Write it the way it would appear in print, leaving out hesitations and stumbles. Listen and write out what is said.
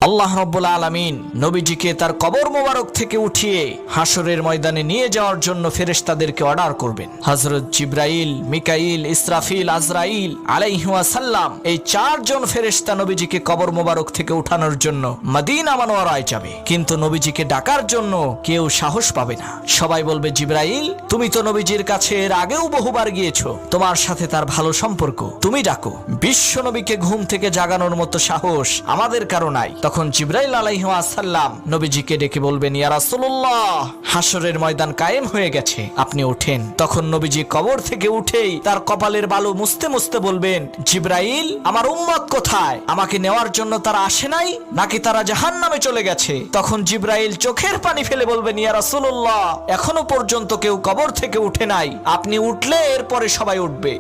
আল্লাহ রাব্বুল আলামিন নবীজিকে তার কবর মোবারক থেকে উঠিয়ে হাসরের ময়দানে নিয়ে যাওয়ার জন্য ফেরেশতাদেরকে অর্ডার করবেন। হযরত জিবরাইল, মিকাইল, ইসরাফিল, আজরাইল আলাইহিস সালাম এই চারজন ফেরেশতা নবীজিকে কবর মোবারক থেকে উঠানোর জন্য মদিনা মুনাওয়ারায় যাবে। কিন্তু নবীজিকে ডাকার জন্য কেউ সাহস পাবে না। সবাই বলবে, জিবরাইল তুমি তো নবীজির কাছে এর আগেও বহুবার গিয়েছো, তোমার সাথে তার ভালো সম্পর্ক, তুমি ডাকো। বিশ্ব নবীকে ঘুম থেকে জাগানোর মতো সাহস আমাদের কারো নাই। তখন জিবরাইল আলাইহিস সালাম নবীজিকে ডেকে বলবেন, ইয়া রাসূলুল্লাহ হাসরের ময়দান কায়েম হয়ে গেছে, আপনি ওঠেন। তখন নবীজি কবর থেকে উঠেই তার কপালের বালু মুছতে মুছতে বলবেন, জিবরাইল আমার উম্মত কোথায়? আমাকে নেওয়ার জন্য তারা আসে নাই নাকি তারা জাহান্নামে চলে গেছে? তখন জিবরাইল চোখের পানি ফেলে বলবেন, ইয়া রাসূলুল্লাহ এখনো পর্যন্ত কেউ কবর থেকে উঠে নাই, আপনি উঠলে এরপরে সবাই উঠবে।